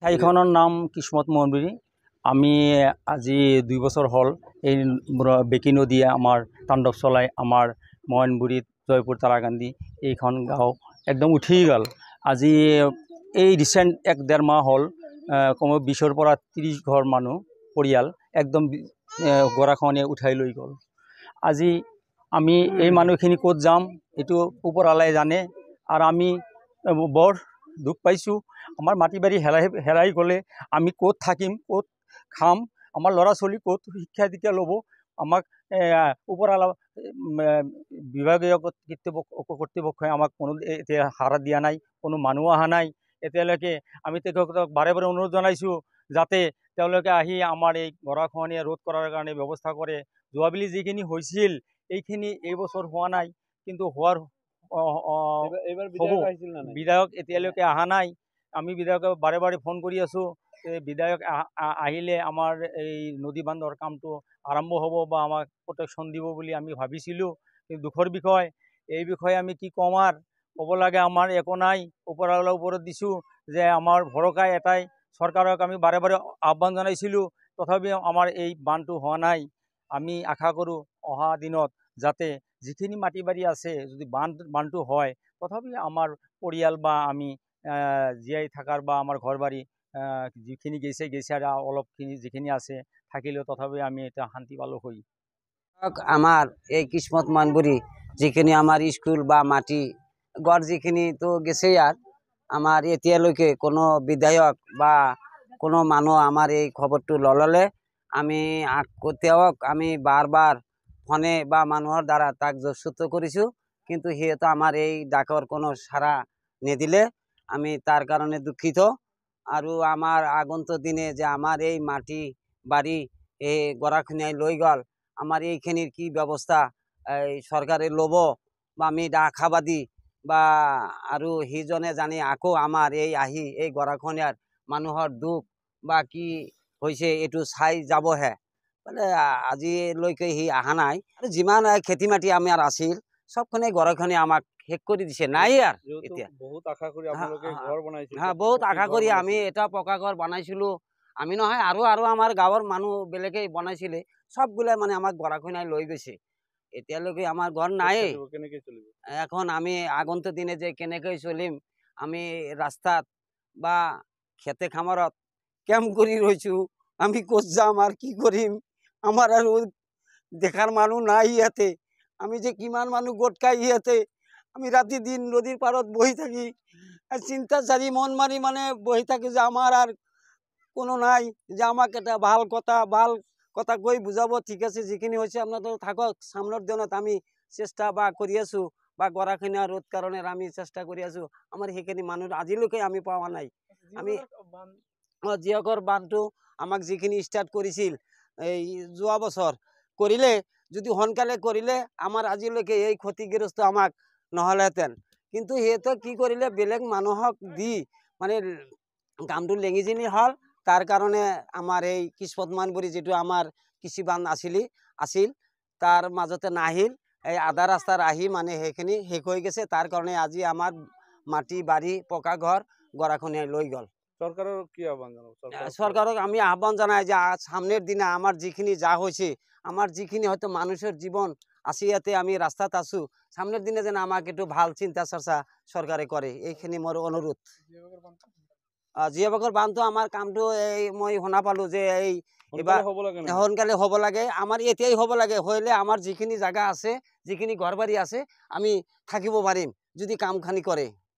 ঠাইখনৰ নাম কিসমত মহনবুৰী। আমি আজি 2 বছৰ হ'ল এই বেকী নদীয়ে আমাৰ তাণ্ডৱ চলাই আমাৰ মহনবুৰীত জয়পুৰ তাৰাকান্দি এইখন গাঁও একদম উঠি গ'ল। আজি এই ৰিচেণ্ট 1-1.5 মাহ হ'ল কমেও 20ৰ পৰা 30 ঘৰ মানুহ পৰিয়াল একদম গৰাখহনীয়ে উঠাই লৈ গ'ল। আজি আমি এই মানুহখিনি ক'ত যাম এইটো ওপৰৱালাই জানে। আৰু আমি বৰ দুখ পাইছোঁ। আমাৰ মাটি বাৰী হেৰাই গ'লে আমি ক'ত থাকিম, ক'ত খাম, আমাৰ ল'ৰা ছোৱালী ক'ত শিক্ষা দীক্ষা ল'ব। আমাক ওপৰৱালা বিভাগীয় কৰ্তৃপক্ষই আমাক কোনো এতিয়া সাড়া দিয়া নাই, কোনো মানুহ অহা নাই এতিয়ালৈকে। আমি তেখেতক বাৰে বাৰে অনুৰোধ জনাইছোঁ যাতে তেওঁলোকে আহি আমাৰ এই গৰাখহনীয়া ৰোধ কৰাৰ কাৰণে ব্যৱস্থা কৰে। যোৱাবেলি যিখিনি হৈছিল এইখিনি এই বছৰ হোৱা নাই, কিন্তু হোৱাৰ বিধায়ক এতিয়ালৈকে অহা নাই। আমি বিধায়কক বাৰে বাৰে ফোন কৰি আছোঁ। বিধায়ক আহিলে আমাৰ এই নদী বান্ধৰ কামটো আৰম্ভ হ'ব বা আমাক প্ৰটেকশ্যন দিব বুলি আমি ভাবিছিলোঁ। কিন্তু দুখৰ বিষয়, এই বিষয়ে আমি কি ক'ম আৰু ক'ব লাগে আমাৰ একো নাই। ওপৰৱালাৰ ওপৰত দিছোঁ যে আমাৰ ভৰসা এটাই, চৰকাৰক আমি বাৰে বাৰে আহ্বান জনাইছিলোঁ, তথাপিও আমাৰ এই বান্ধটো হোৱা নাই। আমি আশা কৰোঁ অহা দিনত যাতে যিখিনি মাটি বাৰী আছে যদি বান্ধটো হয় তথাপিও আমাৰ পৰিয়াল বা আমি জীয়াই থকাৰ বা আমাৰ ঘৰ বাৰী যিখিনি গৈছে আৰু অলপখিনি যিখিনি আছে থাকিলেও তথাপিও আমি এটা শান্তি পালোঁ হৈ। আমাৰ এই কিসমত মহনবুৰী যিখিনি আমাৰ স্কুল বা মাটি গড় যিখিনি তো গেছে ইয়াত, আমাৰ এতিয়ালৈকে কোনো বিধায়ক বা কোনো মানুহ আমাৰ এই খবৰটো নল'লে। আমি তেওঁক আমি বাৰ ফোনে বা মানুহৰ দ্বাৰা তাক জোৰচুত কৰিছোঁ, কিন্তু সিহঁতে আমাৰ এই ডাকৰ কোনো সাড়া নিদিলে। আমি তাৰ কাৰণে দুঃখিত। আৰু আমাৰ আগন্তুক দিনে যে আমাৰ এই মাটি বাৰী এই গৰাখহনীয়াই লৈ গ'ল, আমাৰ এইখিনিৰ কি ব্যৱস্থা এই চৰকাৰে ল'ব বা আমি আশাবাদী বা আৰু সিজনে জানি আকৌ আমাৰ এই আহি এই গৰাখহনীয়াৰ মানুহৰ দুখ বা কি হৈছে এইটো চাই যাবহে। মানে আজিলৈকে সি অহা নাই। আৰু যিমান খেতি মাটি আমাৰ আছিল চবখনে গৰাখহনীয়া আমাক শেষ কৰি দিছে, নাই আৰু এতিয়া। বহুত আশা কৰি আমি এটা পকা ঘৰ বনাইছিলোঁ। আমি নহয় আৰু আমাৰ গাঁৱৰ মানুহ বেলেগে বনাইছিলে, সবগুলা মানে আমাক গৰাখহনীয়াই লৈ গৈছে। এতিয়ালৈকে আমাৰ ঘৰ নাই। এখন আমি আগন্তুক দিনে যে কেনেকৈ চলিম, আমি ৰাস্তাত বা খেতে খামাৰত কেম্প কৰি ৰৈছোঁ। আমি ক'ত যাম আৰু কি কৰিম, আমাৰ আৰু দেখাৰ মানুহ নাই ইয়াতে। আমি যে কিমান মানুহ গোট খাই ইয়াতে আমি ৰাতি দিন নদীৰ পাৰত বহি থাকি চিন্তা চাৰি মন মাৰি মানে বহি থাকি যে আমাৰ আর কোনো নাই যে আমাক এটা ভাল কথা কৈ বুঝাব। ঠিক আছে, যিখিনি হৈছে আপনাদের থাকক, সামনের দিনত আমি চেষ্টা বা কৰি আছোঁ বা গৰাখহনীয়া ৰোধ কাৰণে আমি চেষ্টা কৰি আছোঁ। আমাৰ সেইখিনি মানুহ আজিলৈকে আমি পোৱা নাই। আমি জিয়কৰ বান্ধটো আমাক যিখিনি ষ্টাৰ্ট কৰিছিল এই যোৱা বছৰ কৰিলে, যদি সোনকালে কৰিলে আমাৰ আজিলৈকে এই ক্ষতিগ্ৰস্ত আমাক নহ'লেহেঁতেন। কিন্তু সিহঁতে কি কৰিলে, বেলেগ মানুহক দি মানে কামটো লেঙিজিনি হ'ল। তাৰ কাৰণে আমাৰ এই কিসমত মহনবুৰী যিটো আমাৰ কৃষি বান্ধ আছিল তাৰ মাজতে নাহিল, এই আধা ৰাস্তাৰ আহি মানে সেইখিনি শেষ হৈ গৈছে। তাৰ কাৰণে আজি আমাৰ মাটি বাৰী পকা ঘৰ গৰাখহনীয়াই লৈ গ'ল। চৰকাৰৰ কি আহ্বান জানাব? চৰকাৰক আমি আহ্বান জানাই যে সামনের দিনা আমার যিখিনি যা হয়েছে, আমার যিখিনি হয়তো মানুষের জীবন আছে ইয়াতে আমি রাস্তাত আছোঁ, সামনের দিনে যেন আমাকে একটু ভাল চিন্তা চর্চা সরকারে করে, এইখিনি মোৰ অনুৰোধ। জিয়াবাগৰ বান্ধটো আমাৰ কামটো এই মই শুনা পালোঁ যে এই এবাৰ সোনকালে হ'ব লাগে, আমাৰ এতিয়াই হ'ব লাগে। হ'লে আমাৰ যিখিনি জাগা আছে, যিখিনি ঘৰ বাৰী আছে, আমি থাকিব পাৰিম যদি কামখানি কৰে।